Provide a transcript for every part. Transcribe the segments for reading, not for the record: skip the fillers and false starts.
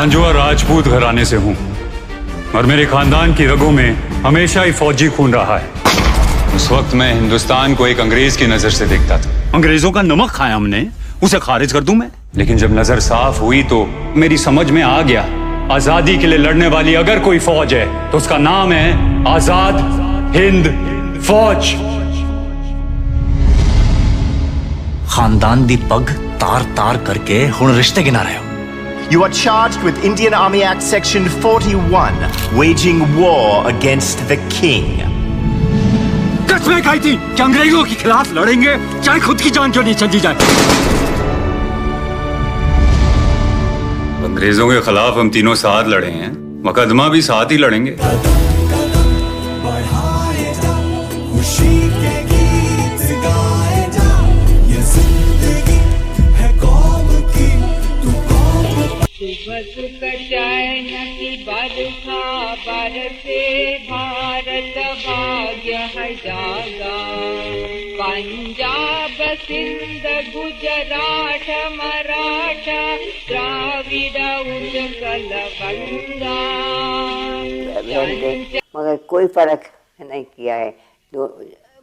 लांजोआ राजपूत घराने से हूँ और मेरे खानदान की रगों में हमेशा ही फौजी खून रहा है। उस वक्त मैं हिंदुस्तान को एक अंग्रेज की नजर से देखता था। अंग्रेजों का नमक खाया हमने, उसे खारिज कर दूं मैं? लेकिन जब नजर साफ हुई तो मेरी समझ में आ गया, आजादी के लिए लड़ने वाली अगर कोई फौज है तो उसका नाम है आजाद हिंद फौज। खानदान दी पग तार तार करके हुण रिश्ते गिना रहे हो। You are charged with Indian Army Act Section 41, waging war against the king. कसमें खाई थी कि अंग्रेजों के खिलाफ लड़ेंगे, चाहे खुद की जान क्यों नहीं चली जाए। अंग्रेजों के खिलाफ हम तीनों साथ लड़े हैं, मुकदमा भी साथ ही लड़ेंगे। भारत भाग्य है जागा, पंजाब सिंध गुजरात मराठा द्राविड उत्कल गंगा। मगर कोई फर्क नहीं किया है दो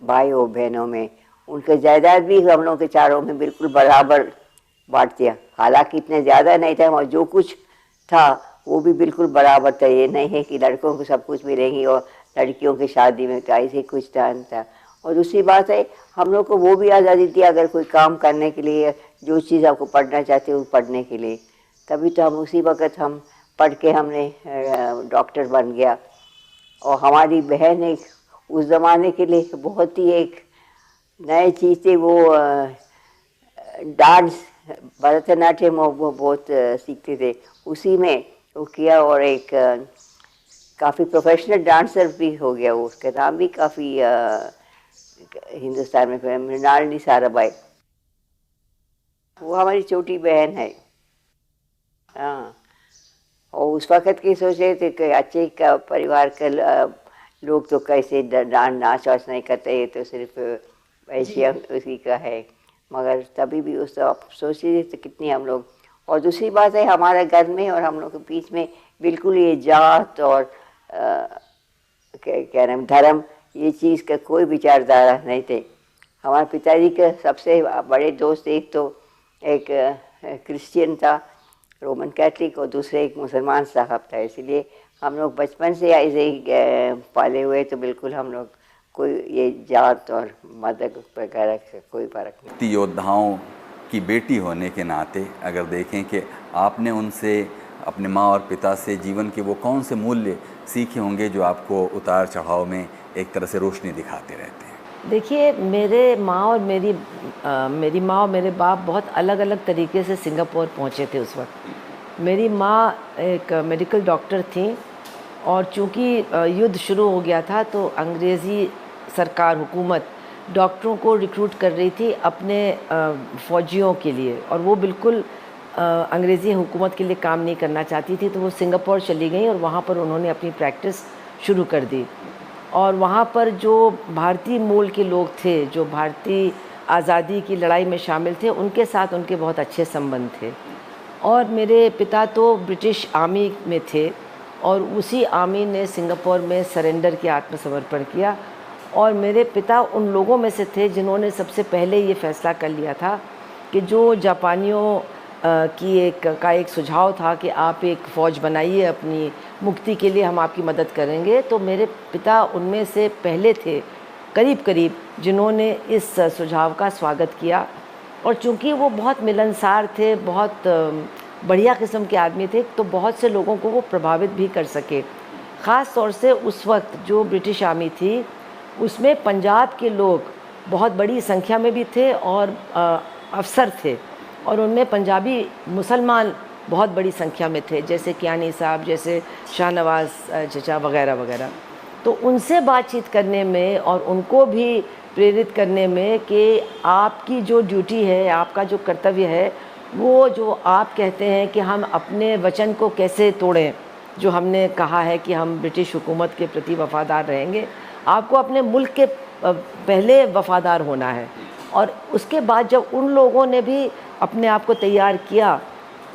भाइयों बहनों में। उनके जायदाद भी हम लोग के चारों में बिल्कुल बराबर बांट दिया। हालांकि इतने ज़्यादा नहीं था, और जो कुछ था वो भी बिल्कुल बराबर था। ये नहीं है कि लड़कों को सब कुछ मिलेंगी और लड़कियों की शादी में ऐसे कुछ था। और दूसरी बात है, हम लोग को वो भी आज़ादी थी अगर कोई काम करने के लिए, जो चीज़ आपको पढ़ना चाहते हो पढ़ने के लिए। तभी तो हम उसी वक्त हम पढ़ के हमने डॉक्टर बन गया। और हमारी बहन एक उस ज़माने के लिए बहुत ही एक नई चीज़ थी, वो डांस भरतनाट्यम वो बहुत सीखते थे, उसी में वो किया और एक काफ़ी प्रोफेशनल डांसर भी हो गया वो। उसका नाम भी काफ़ी हिंदुस्तान में मृणालिनी साराभाई, वो हमारी छोटी बहन है। हाँ, और उस वक़्त की सोच रहे थे कि अच्छे का परिवार का लोग तो कैसे नाच वाच नहीं करते, ये तो सिर्फ वैसे उसी का है। मगर तभी भी उस सोच रहे थे कितनी हम लोग। और दूसरी बात है, हमारे घर में और हम लोग के बीच में बिल्कुल ये जात और क्या नाम धर्म, ये चीज़ का कोई विचारधारा नहीं थे। हमारे पिताजी के सबसे बड़े दोस्त एक तो एक क्रिश्चियन था, रोमन कैथलिक, और दूसरे एक मुसलमान साहब था। इसलिए हम लोग बचपन से ऐसे ही पाले हुए, तो बिल्कुल हम लोग कोई ये जात और मदद वगैरह का कोई फ़र्क नहीं। योद्धाओं की बेटी होने के नाते अगर देखें कि आपने उनसे, अपने माँ और पिता से जीवन के वो कौन से मूल्य सीखे होंगे जो आपको उतार चढ़ाव में एक तरह से रोशनी दिखाते रहते हैं? देखिए, मेरी माँ और मेरे बाप बहुत अलग अलग तरीके से सिंगापुर पहुँचे थे उस वक्त। मेरी माँ एक मेडिकल डॉक्टर थी, और चूँकि युद्ध शुरू हो गया था तो अंग्रेज़ी सरकार हुकूमत डॉक्टरों को रिक्रूट कर रही थी अपने फ़ौजियों के लिए, और वो बिल्कुल अंग्रेज़ी हुकूमत के लिए काम नहीं करना चाहती थी। तो वो सिंगापुर चली गई और वहाँ पर उन्होंने अपनी प्रैक्टिस शुरू कर दी। और वहाँ पर जो भारतीय मूल के लोग थे, जो भारतीय आज़ादी की लड़ाई में शामिल थे, उनके साथ उनके बहुत अच्छे संबंध थे। और मेरे पिता तो ब्रिटिश आर्मी में थे, और उसी आर्मी ने सिंगापुर में सरेंडर किया, आत्मसमर्पण किया। और मेरे पिता उन लोगों में से थे जिन्होंने सबसे पहले ये फ़ैसला कर लिया था कि जो जापानियों की एक सुझाव था कि आप एक फ़ौज बनाइए अपनी मुक्ति के लिए, हम आपकी मदद करेंगे। तो मेरे पिता उनमें से पहले थे करीब जिन्होंने इस सुझाव का स्वागत किया। और चूँकि वो बहुत मिलनसार थे, बहुत बढ़िया किस्म के आदमी थे, तो बहुत से लोगों को वो प्रभावित भी कर सके। ख़ास तौर से उस वक्त जो ब्रिटिश आर्मी थी उसमें पंजाब के लोग बहुत बड़ी संख्या में भी थे और अफसर थे, और उनमें पंजाबी मुसलमान बहुत बड़ी संख्या में थे, जैसे कियानी साहब, जैसे शाहनवाज चचा वगैरह वगैरह। तो उनसे बातचीत करने में और उनको भी प्रेरित करने में कि आपकी जो ड्यूटी है, आपका जो कर्तव्य है, वो जो आप कहते हैं कि हम अपने वचन को कैसे तोड़ें, जो हमने कहा है कि हम ब्रिटिश हुकूमत के प्रति वफ़ादार रहेंगे, आपको अपने मुल्क के पहले वफ़ादार होना है। और उसके बाद जब उन लोगों ने भी अपने आप को तैयार किया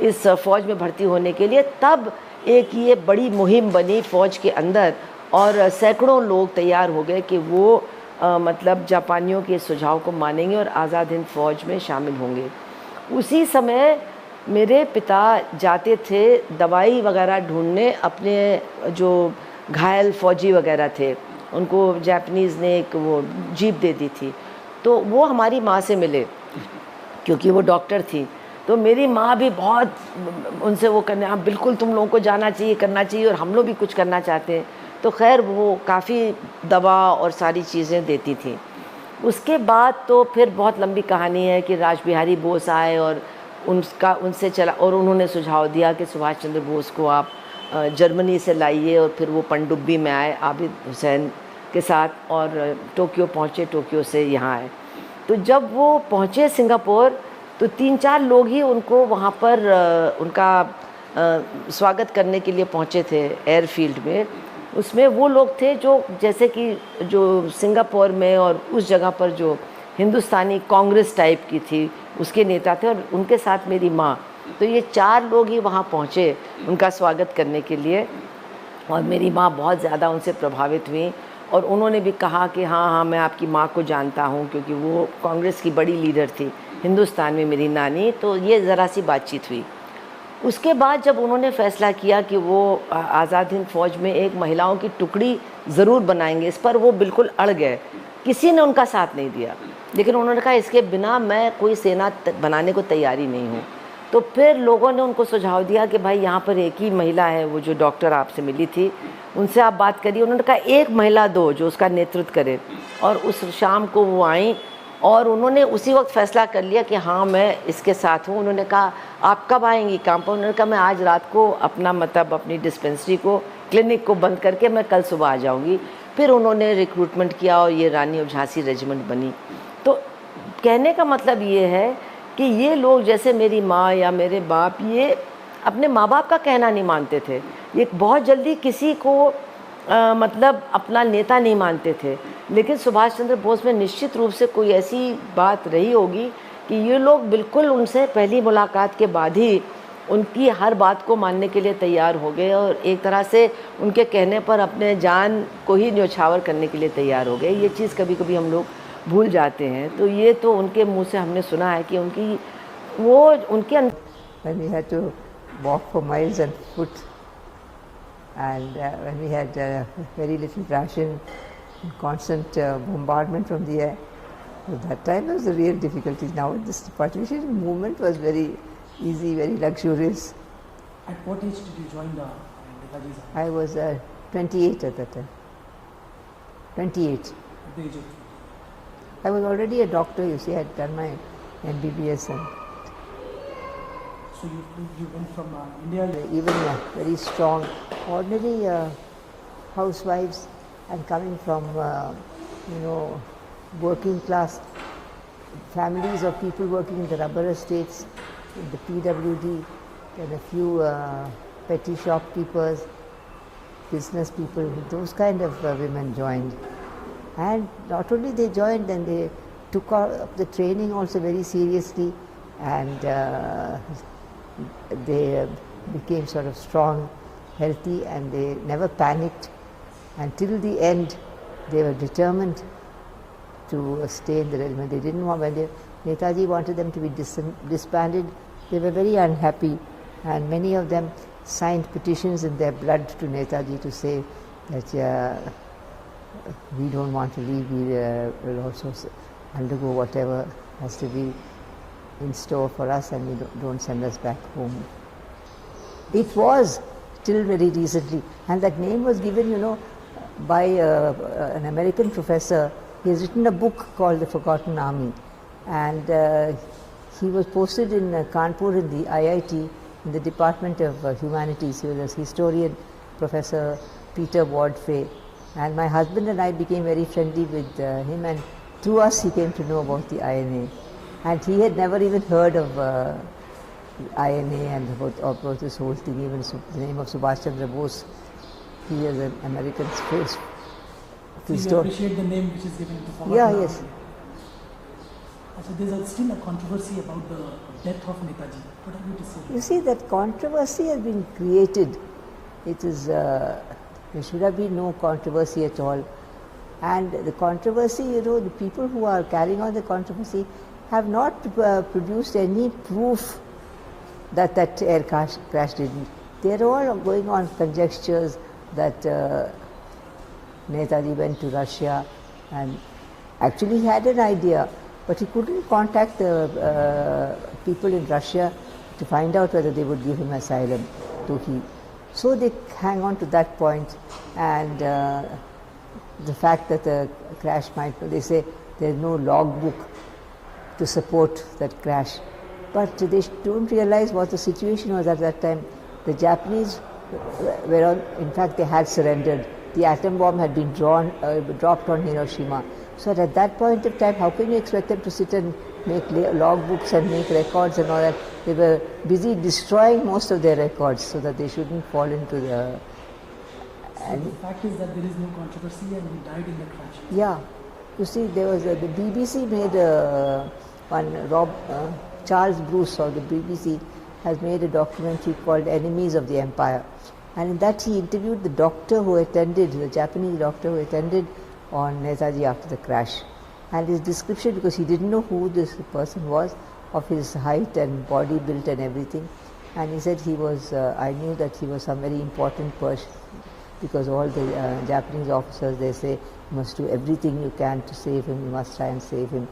इस फ़ौज में भर्ती होने के लिए, तब एक ये बड़ी मुहिम बनी फ़ौज के अंदर और सैकड़ों लोग तैयार हो गए कि वो मतलब जापानियों के सुझाव को मानेंगे और आज़ाद हिंद फ़ौज में शामिल होंगे। उसी समय मेरे पिता जाते थे दवाई वगैरह ढूंढने, अपने जो घायल फ़ौजी वगैरह थे उनको जापानीज़ ने एक वो जीप दे दी थी, तो वो हमारी माँ से मिले क्योंकि वो डॉक्टर थी। तो मेरी माँ भी बहुत उनसे वो करने, हाँ बिल्कुल तुम लोगों को जाना चाहिए, करना चाहिए, और हम लोग भी कुछ करना चाहते हैं। तो खैर वो काफ़ी दवा और सारी चीज़ें देती थी। उसके बाद तो फिर बहुत लंबी कहानी है कि राज बिहारी बोस आए और उनसे चला, और उन्होंने सुझाव दिया कि सुभाष चंद्र बोस को आप जर्मनी से लाइए, और फिर वो पनडुब्बी में आए आबिद हुसैन के साथ और टोक्यो पहुँचे, टोक्यो से यहाँ आए। तो जब वो पहुँचे सिंगापुर तो 3-4 लोग ही उनको वहाँ पर उनका स्वागत करने के लिए पहुँचे थे एयरफील्ड में। उसमें वो लोग थे जो जैसे कि जो सिंगापुर में और उस जगह पर जो हिंदुस्तानी कांग्रेस टाइप की थी उसके नेता थे, और उनके साथ मेरी माँ। तो ये 4 लोग ही वहाँ पहुँचे उनका स्वागत करने के लिए, और मेरी माँ बहुत ज़्यादा उनसे प्रभावित हुई, और उन्होंने भी कहा कि हाँ हाँ मैं आपकी माँ को जानता हूँ, क्योंकि वो कांग्रेस की बड़ी लीडर थी हिंदुस्तान में, मेरी नानी। तो ये ज़रा सी बातचीत हुई। उसके बाद जब उन्होंने फ़ैसला किया कि वो आज़ाद हिंद फ़ौज में एक महिलाओं की टुकड़ी ज़रूर बनाएंगे, इस पर वो बिल्कुल अड़ गए। किसी ने उनका साथ नहीं दिया, लेकिन उन्होंने कहा इसके बिना मैं कोई सेना बनाने को तैयारी नहीं हूँ। तो फिर लोगों ने उनको सुझाव दिया कि भाई यहाँ पर एक ही महिला है, वो जो डॉक्टर आपसे मिली थी, उनसे आप बात करिए। उन्होंने कहा एक महिला दो जो उसका नेतृत्व करे, और उस शाम को वो आई और उन्होंने उसी वक्त फ़ैसला कर लिया कि हाँ मैं इसके साथ हूँ। उन्होंने कहा आप कब आएंगी काम पर? उन्होंने कहा मैं आज रात को अपना मतलब अपनी डिस्पेंसरी को, क्लिनिक को बंद करके मैं कल सुबह आ जाऊँगी। फिर उन्होंने रिक्रूटमेंट किया और ये रानी ऑफ झांसी रेजिमेंट बनी। तो कहने का मतलब ये है कि ये लोग जैसे मेरी माँ या मेरे बाप, ये अपने माँ बाप का कहना नहीं मानते थे। ये बहुत जल्दी किसी को मतलब अपना नेता नहीं मानते थे, लेकिन सुभाष चंद्र बोस में निश्चित रूप से कोई ऐसी बात रही होगी कि ये लोग बिल्कुल उनसे पहली मुलाकात के बाद ही उनकी हर बात को मानने के लिए तैयार हो गए, और एक तरह से उनके कहने पर अपने जान को ही न्यौछावर करने के लिए तैयार हो गए। ये चीज़ कभी कभी हम लोग भूल जाते हैं। तो ये तो उनके मुँह से हमने सुना है कि उनकी वो उनके when we had to walk for miles on foot, and when we had very little ration and constant bombardment from the air. So that time was the real difficulties. Now this partition movement was very easy, very luxurious. At what age did you join the Netaji's army? I was 28 at that time. 28. At the age of I was already a doctor, you see. I had done my MBBS, and so you went from India. Even very strong, ordinary housewives, and coming from working class families of people working in the rubber estates, in the PWD, and a few petty shopkeepers, business people, those kind of women joined. And not only they joined, then they took up the training also very seriously, and they became sort of strong, healthy, and they never panicked. Until the end, they were determined to stay in the regiment. They didn't want, when Netaji wanted them to be disbanded, they were very unhappy, and many of them signed petitions in their blood to Netaji to say that we don't want to leave, we will also undergo whatever has to be in store for us, and we don't send us back home. It was till very recently, and that name was given, by an American professor. He has written a book called The Forgotten Army, and he was posted in Kanpur in the IIT in the Department of Humanities. He was a historian, Professor Peter Ward Fay, and my husband and I became very friendly with him, and through us he came to know about the INA, and he had never even heard of the INA and about this whole thing. Even the name of Subhash Chandra Bose, he is an American space. So you appreciate the name which is given to Forgotten Yeah, Army. yes. So there's still a controversy about the death of Netaji. What are you to say? You see, that controversy has been created. It is, there should have been no controversy at all. And the controversy, the people who are carrying on the controversy have not produced any proof that that air crash didn't. They are all going on conjectures that Netaji went to Russia and actually he had an idea, but he couldn't contact the people in Russia to find out whether they would give him asylum. So they hang on to that point, and the fact that the crash they say there's no logbook to support that crash. But they don't realize what the situation was at that time. The Japanese in fact they had surrendered. The atom bomb had been dropped on Hiroshima. So at that point of time, how can you expect them to sit and make logbooks and make records and all that? They were busy destroying most of their records so that they shouldn't fall into the... So the fact is that there is no controversy and he died in the crash. Yeah. You see, there was the BBC made Charles Bruce of the BBC has made a documentary called Enemies of the Empire. And in that he interviewed the doctor who attended, the Japanese doctor who attended on Netaji after the crash. And his description, because he didn't know who this person was, of his height and body build and everything. And he said he was, I knew that he was some very important person, because all the Japanese officers, they say, you must do everything you can to save him, you must try and save him.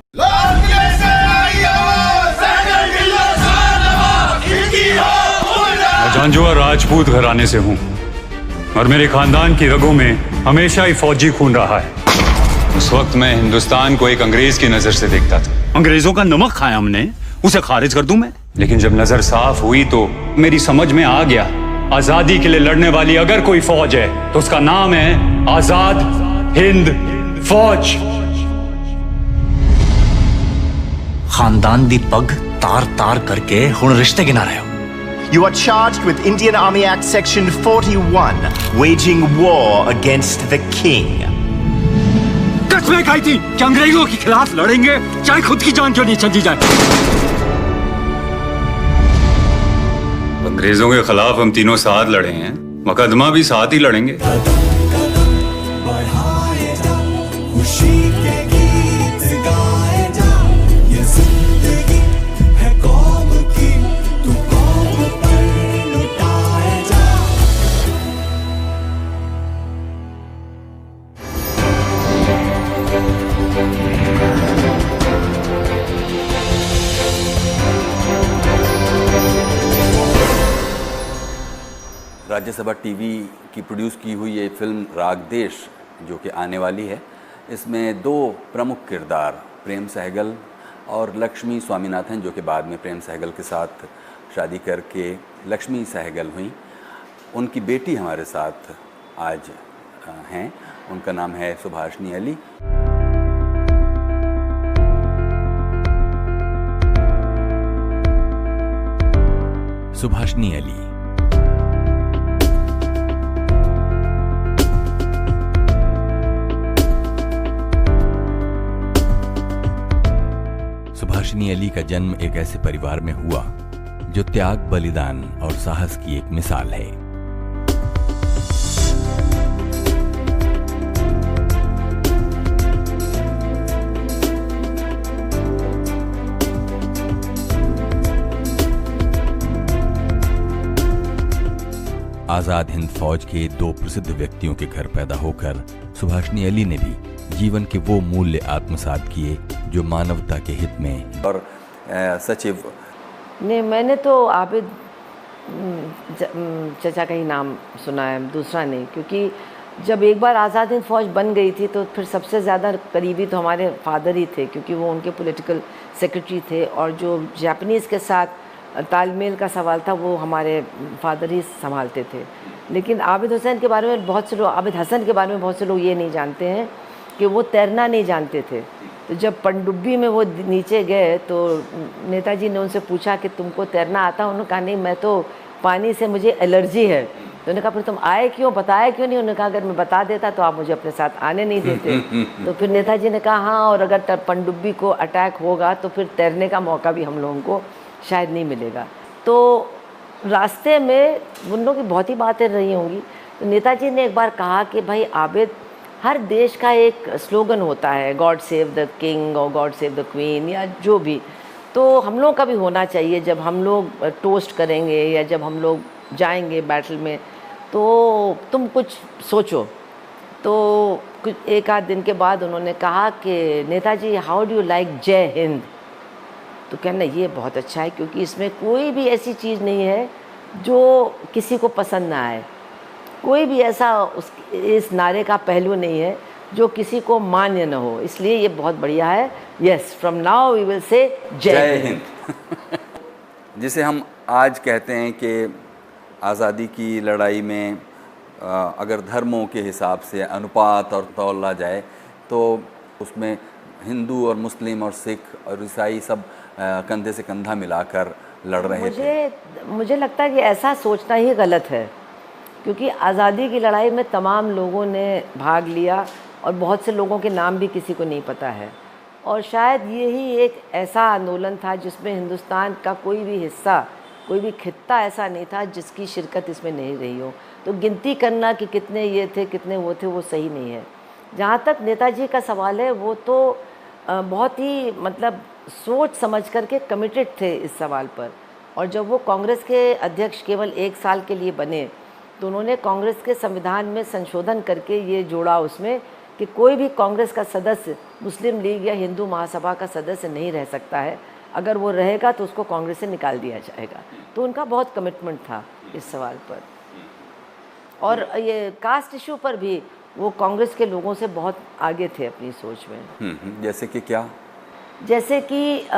मैं झांझुआ राजपूत घराने से हूँ और मेरे खानदान की रगों में हमेशा ही फौजी खून रहा है। उस वक्त मैं हिंदुस्तान को एक अंग्रेज की नजर से देखता था। अंग्रेजों का नमक खाया हमने, उसे खारिज कर दूं मैं? लेकिन जब नजर साफ हुई तो मेरी समझ में आ गया, आजादी के लिए लड़ने वाली अगर कोई फौज है तो उसका नाम है आजाद हिंद फौज। खानदान दी पग तार तार करके हुण रिश्ते गिना रहे हो। You are charged with Indian Army Act Section 41, waging war against the king. कसमें खाई थी कि अंग्रेजों के खिलाफ लड़ेंगे, चाहे खुद की जान क्यों नहीं चली जाए। अंग्रेजों के खिलाफ हम तीनों साथ लड़े हैं, मुकदमा भी साथ ही लड़ेंगे। राज्यसभा टीवी की प्रोड्यूस की हुई ये फिल्म राग देश जो कि आने वाली है, इसमें दो प्रमुख किरदार प्रेम सहगल और लक्ष्मी स्वामीनाथन, जो कि बाद में प्रेम सहगल के साथ शादी करके लक्ष्मी सहगल हुई, उनकी बेटी हमारे साथ आज हैं। उनका नाम है सुभाषनी अली। सुभाषनी अली सुभाषनी अली का जन्म एक ऐसे परिवार में हुआ जो त्याग, बलिदान और साहस की एक मिसाल है। आजाद हिंद फौज के दो प्रसिद्ध व्यक्तियों के घर पैदा होकर सुभाषनी अली ने भी जीवन के वो मूल्य आत्मसात किए जो मानवता के हित में। और सचिव नहीं, मैंने तो आबिद चचा का ही नाम सुना है, दूसरा नहीं, क्योंकि जब एक बार आज़ाद हिंद फौज बन गई थी तो फिर सबसे ज़्यादा करीबी तो हमारे फादर ही थे, क्योंकि वो उनके पॉलिटिकल सेक्रेटरी थे, और जो जापानीज़ के साथ तालमेल का सवाल था वो हमारे फादर ही संभालते थे। लेकिन आबिद हुसैन के बारे में बहुत से लोग, आबिद हसन के बारे में बहुत से लोग ये नहीं जानते हैं कि वो तैरना नहीं जानते थे। तो जब पनडुब्बी में वो नीचे गए तो नेताजी ने उनसे पूछा कि तुमको तैरना आता है? उन्होंने कहा नहीं, मैं तो पानी से मुझे एलर्जी है, तो उन्होंने कहा फिर तुम आए क्यों, बताया क्यों नहीं? उन्होंने कहा अगर मैं बता देता तो आप मुझे अपने साथ आने नहीं देते। तो फिर नेताजी ने कहा हाँ, और अगर पनडुब्बी को अटैक होगा तो फिर तैरने का मौका भी हम लोगों को शायद नहीं मिलेगा। तो रास्ते में उन लोगों की बहुत ही बातें रही होंगी। तो नेताजी ने एक बार कहा कि भाई आबिद, हर देश का एक स्लोगन होता है, गॉड सेव द किंग और गॉड सेव द क्वीन या जो भी, तो हम लोग का भी होना चाहिए। जब हम लोग टोस्ट करेंगे या जब हम लोग जाएंगे बैटल में तो तुम कुछ सोचो। तो कुछ एक आध दिन के बाद उन्होंने कहा कि Netaji how do you like जय हिंद? तो कहना ये बहुत अच्छा है, क्योंकि इसमें कोई भी ऐसी चीज़ नहीं है जो किसी को पसंद ना आए, कोई भी ऐसा इस नारे का पहलू नहीं है जो किसी को मान्य न हो, इसलिए ये बहुत बढ़िया है। Yes, from now we will say जय हिंद। जिसे हम आज कहते हैं कि आज़ादी की लड़ाई में अगर धर्मों के हिसाब से अनुपात और तौला जाए तो उसमें हिंदू और मुस्लिम और सिख और ईसाई सब कंधे से कंधा मिलाकर लड़ रहे थे। मुझे लगता है कि ऐसा सोचना ही गलत है, क्योंकि आज़ादी की लड़ाई में तमाम लोगों ने भाग लिया और बहुत से लोगों के नाम भी किसी को नहीं पता है, और शायद यही एक ऐसा आंदोलन था जिसमें हिंदुस्तान का कोई भी हिस्सा, कोई भी खित्ता ऐसा नहीं था जिसकी शिरकत इसमें नहीं रही हो। तो गिनती करना कि कितने ये थे कितने वो थे, वो सही नहीं है। जहाँ तक नेताजी का सवाल है, वो तो बहुत ही मतलब सोच समझ करके कमिटेड थे इस सवाल पर। और जब वो कांग्रेस के अध्यक्ष केवल 1 साल के लिए बने तो उन्होंने कांग्रेस के संविधान में संशोधन करके ये जोड़ा उसमें कि कोई भी कांग्रेस का सदस्य मुस्लिम लीग या हिंदू महासभा का सदस्य नहीं रह सकता है, अगर वो रहेगा तो उसको कांग्रेस से निकाल दिया जाएगा। तो उनका बहुत कमिटमेंट था इस सवाल पर। और ये कास्ट इशू पर भी वो कांग्रेस के लोगों से बहुत आगे थे अपनी सोच में। जैसे कि क्या? जैसे कि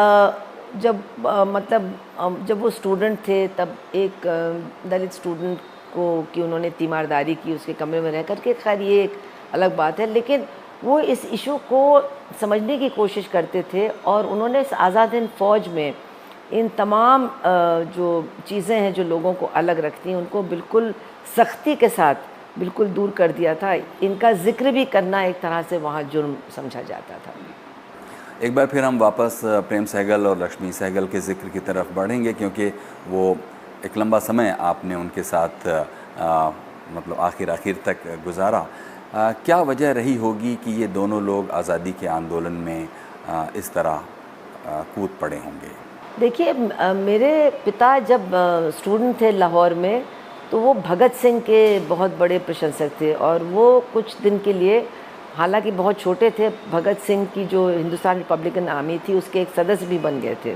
जब वो स्टूडेंट थे तब एक दलित स्टूडेंट को कि उन्होंने तीमारदारी की उसके कमरे में रह करके, खैर ये एक अलग बात है, लेकिन वो इस इशू को समझने की कोशिश करते थे और उन्होंने इस आज़ाद हिंद फ़ौज में इन तमाम जो चीज़ें हैं जो लोगों को अलग रखती हैं उनको बिल्कुल सख्ती के साथ बिल्कुल दूर कर दिया था। इनका जिक्र भी करना एक तरह से वहाँ जुर्म समझा जाता था। एक बार फिर हम वापस प्रेम सहगल और लक्ष्मी सहगल के जिक्र की तरफ बढ़ेंगे, क्योंकि वो एक लंबा समय आपने उनके साथ मतलब आखिर तक गुजारा। क्या वजह रही होगी कि ये दोनों लोग आज़ादी के आंदोलन में इस तरह कूद पड़े होंगे? देखिए, मेरे पिता जब स्टूडेंट थे लाहौर में तो वो भगत सिंह के बहुत बड़े प्रशंसक थे, और वो कुछ दिन के लिए, हालांकि बहुत छोटे थे, भगत सिंह की जो हिंदुस्तान रिपब्लिकन आर्मी थी उसके एक सदस्य भी बन गए थे,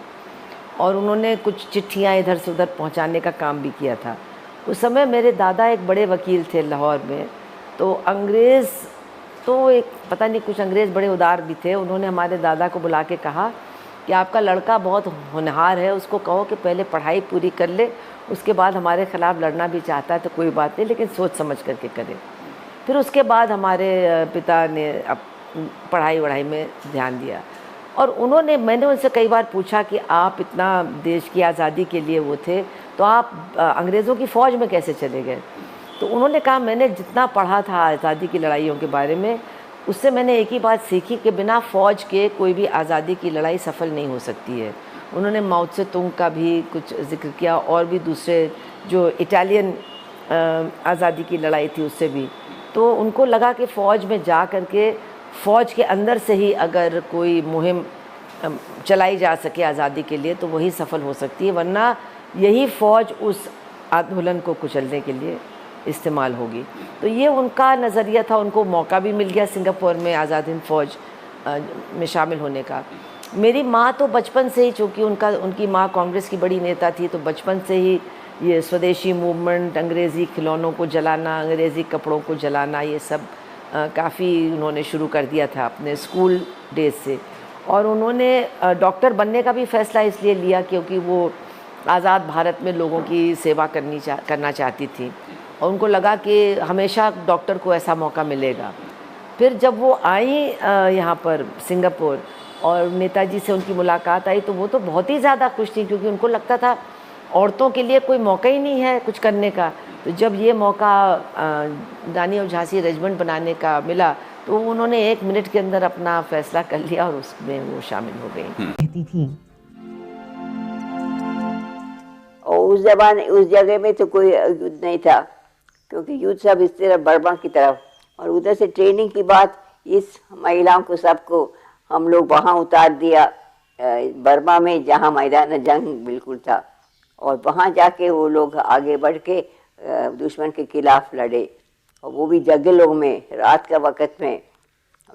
और उन्होंने कुछ चिट्ठियाँ इधर से उधर पहुँचाने का काम भी किया था। उस समय मेरे दादा एक बड़े वकील थे लाहौर में, तो अंग्रेज़ तो एक पता नहीं कुछ अंग्रेज़ बड़े उदार भी थे। उन्होंने हमारे दादा को बुला के कहा कि आपका लड़का बहुत होनहार है, उसको कहो कि पहले पढ़ाई पूरी कर ले, उसके बाद हमारे ख़िलाफ़ लड़ना भी चाहता है तो कोई बात नहीं, लेकिन सोच समझ करके करे। फिर उसके बाद हमारे पिता ने अब पढ़ाई वढ़ाई में ध्यान दिया, और मैंने उनसे कई बार पूछा कि आप इतना देश की आज़ादी के लिए वो थे, तो आप अंग्रेज़ों की फ़ौज में कैसे चले गए? तो उन्होंने कहा मैंने जितना पढ़ा था आज़ादी की लड़ाइयों के बारे में, उससे मैंने एक ही बात सीखी कि बिना फ़ौज के कोई भी आज़ादी की लड़ाई सफल नहीं हो सकती है। उन्होंने माओ त्से तुंग का भी कुछ जिक्र किया, और भी दूसरे जो इटालियन आज़ादी की लड़ाई थी उससे भी। तो उनको लगा कि फ़ौज में जा कर के फ़ौज के अंदर से ही अगर कोई मुहिम चलाई जा सके आज़ादी के लिए तो वही सफल हो सकती है, वरना यही फ़ौज उस आंदोलन को कुचलने के लिए इस्तेमाल होगी। तो ये उनका नज़रिया था। उनको मौका भी मिल गया सिंगापुर में आज़ाद हिंद फ़ौज में शामिल होने का। मेरी माँ तो बचपन से ही, चूँकि उनकी माँ कांग्रेस की बड़ी नेता थी, तो बचपन से ही ये स्वदेशी मूवमेंट, अंग्रेज़ी खिलौनों को जलाना, अंग्रेज़ी कपड़ों को जलाना, ये सब काफ़ी उन्होंने शुरू कर दिया था अपने स्कूल डेज से। और उन्होंने डॉक्टर बनने का भी फ़ैसला इसलिए लिया क्योंकि वो आज़ाद भारत में लोगों की सेवा करना चाहती थी, और उनको लगा कि हमेशा डॉक्टर को ऐसा मौका मिलेगा। फिर जब वो आई यहाँ पर सिंगापुर और नेताजी से उनकी मुलाकात आई, तो वो तो बहुत ही ज़्यादा खुश थी, क्योंकि उनको लगता था औरतों के लिए कोई मौका ही नहीं है कुछ करने का। तो जब ये मौका रानी और झांसी रेजिमेंट बनाने का मिला तो उन्होंने 1 मिनट के अंदर अपना फैसला कर लिया और उसमें वो शामिल हो गई। कहती थी और उस जगह में तो कोई युद्ध नहीं था, क्योंकि युद्ध सब इस तरफ बर्मा की तरफ, और उधर से ट्रेनिंग की बात, इस महिलाओं को सबको हम लोग वहाँ उतार दिया बर्मा में, जहाँ मैदान जंग बिल्कुल था, और वहाँ जाके वो लोग आगे बढ़ के दुश्मन के खिलाफ लड़े, और वो भी जंगलों में रात का वक़्त में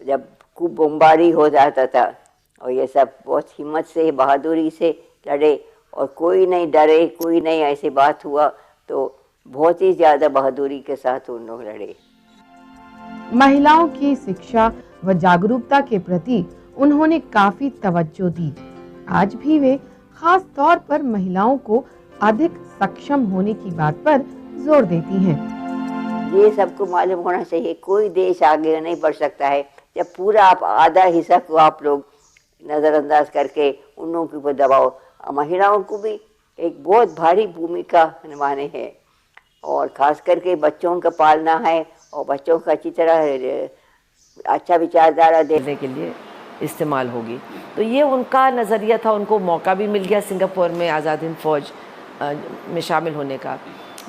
जब खूब बमबारी हो जाता था, और ये सब बहुत हिम्मत से बहादुरी से लड़े, और कोई नहीं डरे, कोई नहीं ऐसी बात हुआ, तो बहुत ही ज़्यादा बहादुरी के साथ उन लोग लड़े। महिलाओं की शिक्षा व जागरूकता के प्रति उन्होंने काफी तवज्जो दी। आज भी वे खास तौर पर महिलाओं को अधिक सक्षम होने की बात पर जोर देती हैं। ये सबको मालूम होना चाहिए, कोई देश आगे नहीं बढ़ सकता है जब पूरा आप आधा हिस्सा को आप लोग नज़रअंदाज करके उन लोगों के ऊपर दबाव। महिलाओं को भी एक बहुत भारी भूमिका निभाने है, और ख़ास करके बच्चों का पालना है, और बच्चों को अच्छी तरह अच्छा विचारधारा देने के लिए इस्तेमाल होगी। तो ये उनका नज़रिया था, उनको मौका भी मिल गया सिंगापुर में आज़ाद हिंद फ़ौज में शामिल होने का।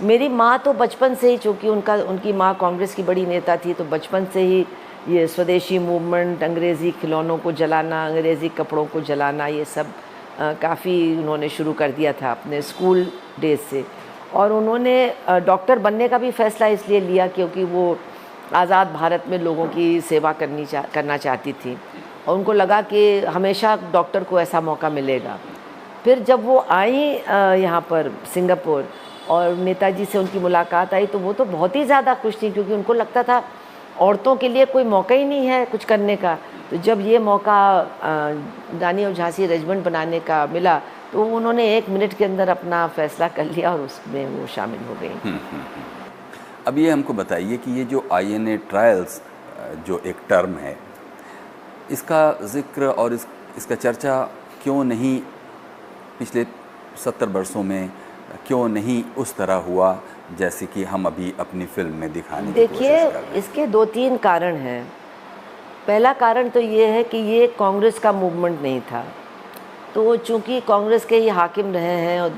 मेरी माँ तो बचपन से ही, चूँकि उनकी माँ कांग्रेस की बड़ी नेता थी, तो बचपन से ही ये स्वदेशी मूवमेंट, अंग्रेज़ी खिलौनों को जलाना, अंग्रेज़ी कपड़ों को जलाना, ये सब काफ़ी उन्होंने शुरू कर दिया था अपने स्कूल डेज से। और उन्होंने डॉक्टर बनने का भी फ़ैसला इसलिए लिया क्योंकि वो आज़ाद भारत में लोगों की सेवा करना चाहती थी, और उनको लगा कि हमेशा डॉक्टर को ऐसा मौका मिलेगा। फिर जब वो आई यहाँ पर सिंगापुर और नेताजी से उनकी मुलाकात आई, तो वो तो बहुत ही ज़्यादा खुश थी, क्योंकि उनको लगता था औरतों के लिए कोई मौका ही नहीं है कुछ करने का। तो जब ये मौका रानी और झांसी रेजिमेंट बनाने का मिला, तो उन्होंने 1 मिनट के अंदर अपना फैसला कर लिया और उसमें वो शामिल हो गई। अब ये हमको बताइए कि ये जो INA ट्रायल्स जो एक टर्म है, इसका जिक्र और इसका चर्चा क्यों नहीं पिछले 70 वर्षों में क्यों नहीं उस तरह हुआ जैसे कि हम अभी अपनी फिल्म में दिखाने की कोशिश कर रहे हैं? देखिए, इसके 2-3 कारण हैं। पहला कारण तो ये है कि ये कांग्रेस का मूवमेंट नहीं था, तो चूंकि कांग्रेस के ये हाकिम रहे हैं,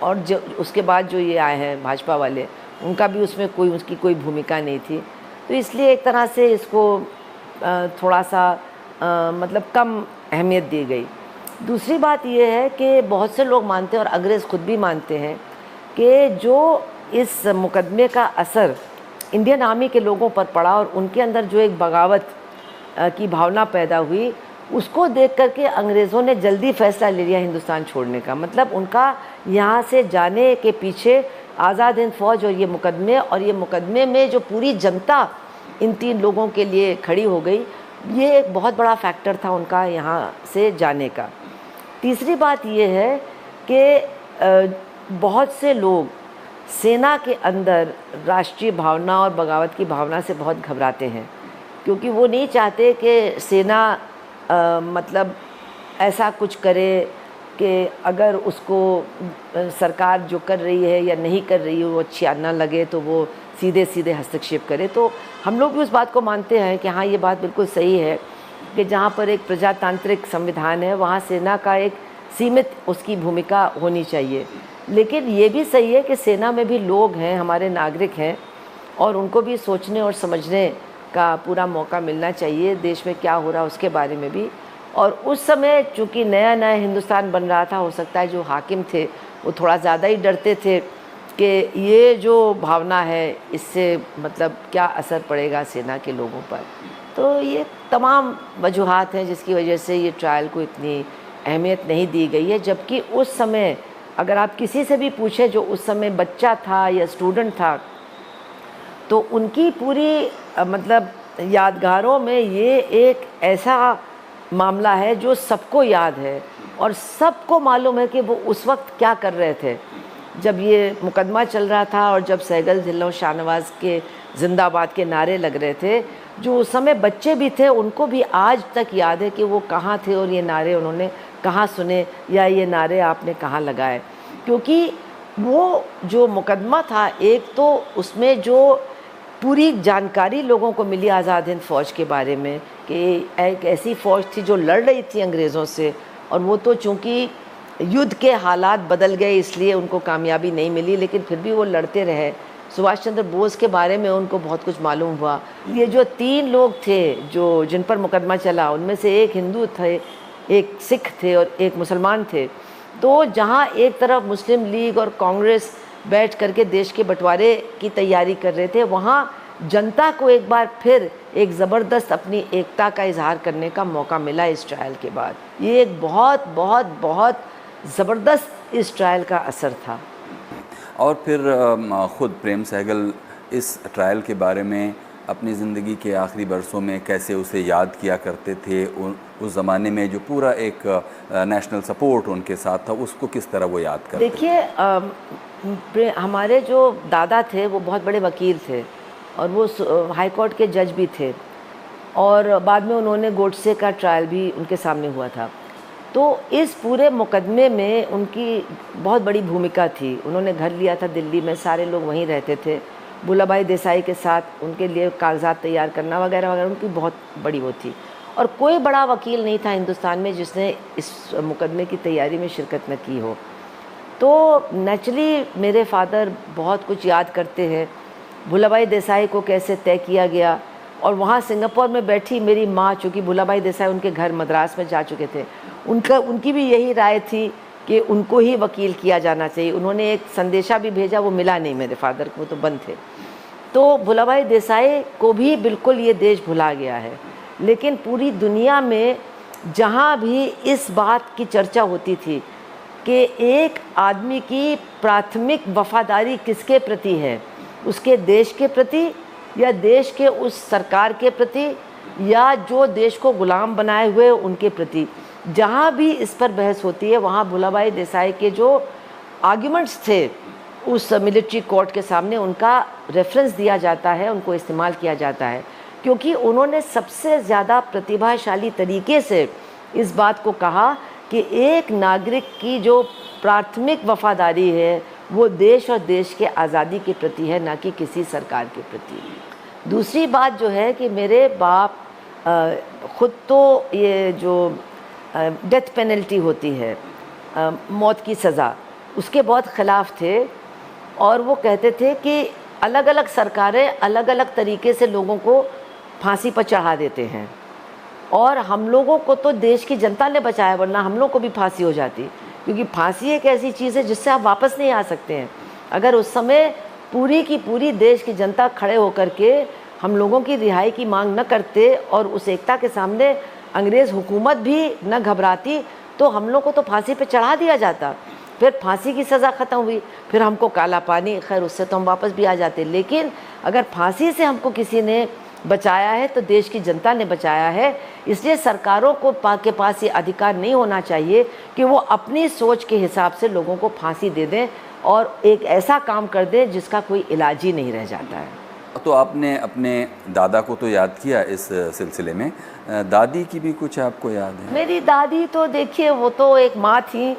और जो उसके बाद जो ये आए हैं भाजपा वाले, उनका भी उसमें उसकी कोई भूमिका नहीं थी, तो इसलिए एक तरह से इसको थोड़ा सा मतलब कम अहमियत दी गई। दूसरी बात ये है कि बहुत से लोग मानते हैं, और अंग्रेज़ खुद भी मानते हैं, कि जो इस मुकदमे का असर इंडियन आर्मी के लोगों पर पड़ा और उनके अंदर जो एक बगावत की भावना पैदा हुई, उसको देख कर के अंग्रेज़ों ने जल्दी फैसला ले लिया हिंदुस्तान छोड़ने का। मतलब उनका यहाँ से जाने के पीछे आज़ाद हिंद फ़ौज और ये मुकदमे में जो पूरी जनता इन 3 लोगों के लिए खड़ी हो गई, ये एक बहुत बड़ा फैक्टर था उनका यहाँ से जाने का। तीसरी बात ये है कि बहुत से लोग सेना के अंदर राष्ट्रीय भावना और बगावत की भावना से बहुत घबराते हैं, क्योंकि वो नहीं चाहते कि सेना मतलब ऐसा कुछ करे कि अगर उसको सरकार जो कर रही है या नहीं कर रही है वो अच्छी ना लगे, तो वो सीधे सीधे हस्तक्षेप करे। तो हम लोग भी उस बात को मानते हैं कि हाँ, ये बात बिल्कुल सही है कि जहाँ पर एक प्रजातांत्रिक संविधान है, वहाँ सेना का एक सीमित उसकी भूमिका होनी चाहिए। लेकिन ये भी सही है कि सेना में भी लोग हैं, हमारे नागरिक हैं, और उनको भी सोचने और समझने का पूरा मौका मिलना चाहिए, देश में क्या हो रहा है उसके बारे में भी। और उस समय चूँकि नया नया हिंदुस्तान बन रहा था, हो सकता है जो हाकिम थे वो थोड़ा ज़्यादा ही डरते थे कि ये जो भावना है इससे मतलब क्या असर पड़ेगा सेना के लोगों पर। तो ये तमाम वजूहात हैं जिसकी वजह से ये ट्रायल को इतनी अहमियत नहीं दी गई है। जबकि उस समय अगर आप किसी से भी पूछें जो उस समय बच्चा था या स्टूडेंट था, तो उनकी पूरी मतलब यादगारों में ये एक ऐसा मामला है जो सबको याद है, और सबको मालूम है कि वो उस वक्त क्या कर रहे थे जब ये मुकदमा चल रहा था, और जब सहगल ढिल्लों शाहनवाज के जिंदाबाद के नारे लग रहे थे। जो उस समय बच्चे भी थे उनको भी आज तक याद है कि वो कहाँ थे और ये नारे उन्होंने कहाँ सुने, या ये नारे आपने कहाँ लगाए। क्योंकि वो जो मुकदमा था, एक तो उसमें जो पूरी जानकारी लोगों को मिली आज़ाद हिंद फ़ौज के बारे में कि एक ऐसी फ़ौज थी जो लड़ रही थी अंग्रेज़ों से, और वो तो चूँकि युद्ध के हालात बदल गए इसलिए उनको कामयाबी नहीं मिली, लेकिन फिर भी वो लड़ते रहे। सुभाष चंद्र बोस के बारे में उनको बहुत कुछ मालूम हुआ। ये जो 3 लोग थे जो जिन पर मुकदमा चला, उनमें से एक हिंदू थे, एक सिख थे और एक मुसलमान थे। तो जहाँ एक तरफ मुस्लिम लीग और कांग्रेस बैठ करके देश के बंटवारे की तैयारी कर रहे थे, वहाँ जनता को एक बार फिर एक ज़बरदस्त अपनी एकता का इजहार करने का मौका मिला इस ट्रायल के बाद। ये एक बहुत बहुत बहुत ज़बरदस्त इस ट्रायल का असर था। और फिर ख़ुद प्रेम सहगल इस ट्रायल के बारे में अपनी ज़िंदगी के आखिरी बरसों में कैसे उसे याद किया करते थे, उस ज़माने में जो पूरा एक नेशनल सपोर्ट उनके साथ था, उसको किस तरह वो याद करते? देखिए, हमारे जो दादा थे वो बहुत बड़े वकील थे और वो हाई कोर्ट के जज भी थे, और बाद में उन्होंने गोडसे का ट्रायल भी उनके सामने हुआ था। तो इस पूरे मुकदमे में उनकी बहुत बड़ी भूमिका थी। उन्होंने घर लिया था दिल्ली में, सारे लोग वहीं रहते थे। भुल्ला भाई देसाई के साथ उनके लिए कागजात तैयार करना वगैरह वगैरह उनकी बहुत बड़ी वो थी। और कोई बड़ा वकील नहीं था हिंदुस्तान में जिसने इस मुकदमे की तैयारी में शिरकत न की हो। तो नेचुरली मेरे फादर बहुत कुछ याद करते हैं, भुल्ला भाई देसाई को कैसे तय किया गया। और वहाँ सिंगापुर में बैठी मेरी माँ, चूँकि भुल्ला भाई देसाई उनके घर मद्रास में जा चुके थे, उनकी भी यही राय थी कि उनको ही वकील किया जाना चाहिए। उन्होंने एक संदेशा भी भेजा, वो मिला नहीं मेरे फादर को, वो तो बंद थे। तो भुल्ला भाई देसाई को भी बिल्कुल ये देश भुला गया है, लेकिन पूरी दुनिया में जहाँ भी इस बात की चर्चा होती थी कि एक आदमी की प्राथमिक वफादारी किसके प्रति है, उसके देश के प्रति या देश के उस सरकार के प्रति या जो देश को गुलाम बनाए हुए उनके प्रति, जहाँ भी इस पर बहस होती है वहाँ भुल्ला भाई देसाई के जो आर्ग्यूमेंट्स थे उस मिलिट्री कोर्ट के सामने उनका रेफरेंस दिया जाता है, उनको इस्तेमाल किया जाता है, क्योंकि उन्होंने सबसे ज़्यादा प्रतिभाशाली तरीके से इस बात को कहा कि एक नागरिक की जो प्राथमिक वफादारी है वो देश और देश के आज़ादी के प्रति है, ना कि किसी सरकार के प्रति। दूसरी बात जो है कि मेरे बाप ख़ुद तो ये जो डेथ पेनल्टी होती है, मौत की सज़ा, उसके बहुत ख़िलाफ़ थे। और वो कहते थे कि अलग अलग सरकारें अलग अलग तरीके से लोगों को फांसी पर चढ़ा देते हैं, और हम लोगों को तो देश की जनता ने बचाया, वरना हम लोग को भी फांसी हो जाती, क्योंकि फांसी एक ऐसी चीज़ है जिससे आप वापस नहीं आ सकते हैं। अगर उस समय पूरी की पूरी देश की जनता खड़े होकर के हम लोगों की रिहाई की मांग न करते और उस एकता के सामने अंग्रेज़ हुकूमत भी न घबराती, तो हम लोग को तो फांसी पे चढ़ा दिया जाता। फिर फांसी की सज़ा ख़त्म हुई, फिर हमको काला पानी, खैर उससे तो हम वापस भी आ जाते। लेकिन अगर फांसी से हमको किसी ने बचाया है तो देश की जनता ने बचाया है। इसलिए सरकारों को के पास ये अधिकार नहीं होना चाहिए कि वो अपनी सोच के हिसाब से लोगों को फांसी दे दें और एक ऐसा काम कर दें जिसका कोई इलाज ही नहीं रह जाता है। तो आपने अपने दादा को तो याद किया इस सिलसिले में, दादी की भी कुछ आपको याद है? मेरी दादी तो देखिए वो तो एक माँ थी,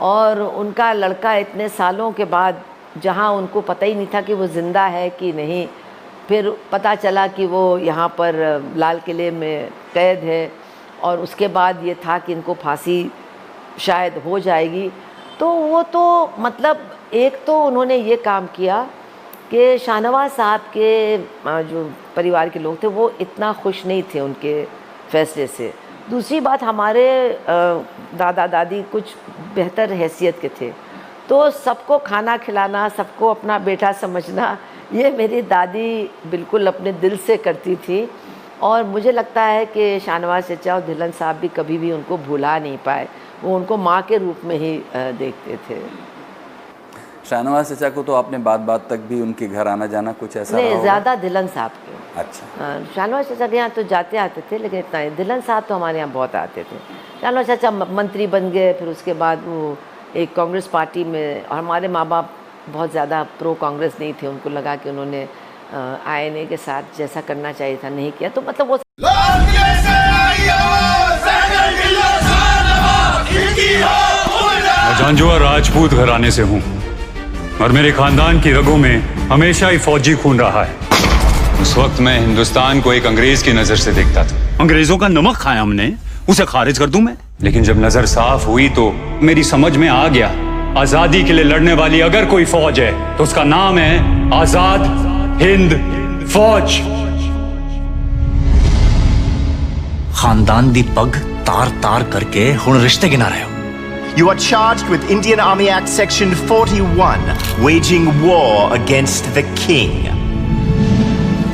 और उनका लड़का इतने सालों के बाद, जहाँ उनको पता ही नहीं था कि वो ज़िंदा है कि नहीं, फिर पता चला कि वो यहाँ पर लाल किले में कैद है, और उसके बाद ये था कि इनको फांसी शायद हो जाएगी। तो वो तो मतलब एक तो उन्होंने ये काम किया कि शाहनवाज साहब के जो परिवार के लोग थे वो इतना खुश नहीं थे उनके फैसले से। दूसरी बात, हमारे दादा दादी कुछ बेहतर हैसियत के थे, तो सबको खाना खिलाना, सबको अपना बेटा समझना, ये मेरी दादी बिल्कुल अपने दिल से करती थी। और मुझे लगता है कि शाहनवाज चचा और धिल्लन साहब भी कभी भी उनको भुला नहीं पाए, वो उनको माँ के रूप में ही देखते थे। शाहनवाज चचा को तो आपने बात बात तक भी उनके घर आना जाना कुछ ऐसा नहीं, ज़्यादा धिल्लन साहब के। अच्छा। शाहनवाज चचा के यहाँ तो जाते आते थे, लेकिन इतना ही। धिल्लन साहब तो हमारे यहाँ बहुत आते थे। शाहनवाज चचा मंत्री बन गए, फिर उसके बाद वो एक कांग्रेस पार्टी में, और हमारे माँ बाप बहुत ज़्यादा प्रो कांग्रेस नहीं थे, उनको लगा कि उन्होंने INA के साथ जैसा करना चाहिए था नहीं किया, तो मतलब वो मैं झांझुआ राजपूत घराने से हूँ, और मेरे खानदान की रगों में हमेशा ही फौजी खून रहा है। उस वक्त मैं हिंदुस्तान को एक अंग्रेज की नजर से देखता था। अंग्रेजों का नमक खाया हमने, उसे खारिज कर दूं मैं? लेकिन जब नजर साफ हुई तो मेरी समझ में आ गया, आजादी के लिए लड़ने वाली अगर कोई फौज है तो उसका नाम है आजाद हिंद फौज। खानदान दी पग तार तार करके हुण रिश्ते गिना रहे हो। You are charged with Indian Army Act Section 41, waging war against the king.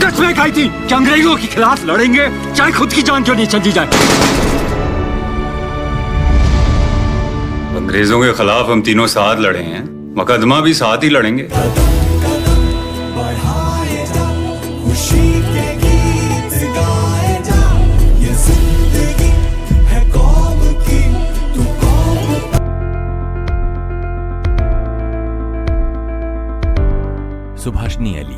कसमें खाई थी कि अंग्रेजों के खिलाफ लड़ेंगे, चाहे खुद की जान क्यों नहीं चली जाए। अंग्रेजों के खिलाफ हम तीनों साथ लड़े हैं, मुकदमा भी साथ ही लड़ेंगे। सुभाषनी अली।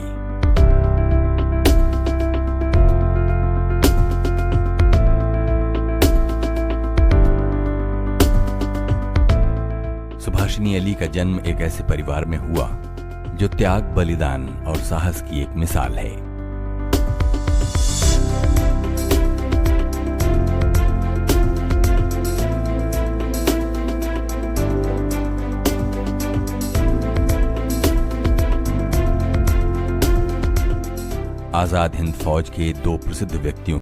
सुभाषनी अली का जन्म एक ऐसे परिवार में हुआ जो त्याग, बलिदान और साहस की एक मिसाल है। आजाद हिंद फौज के दो प्रसिद्ध व्यक्तियों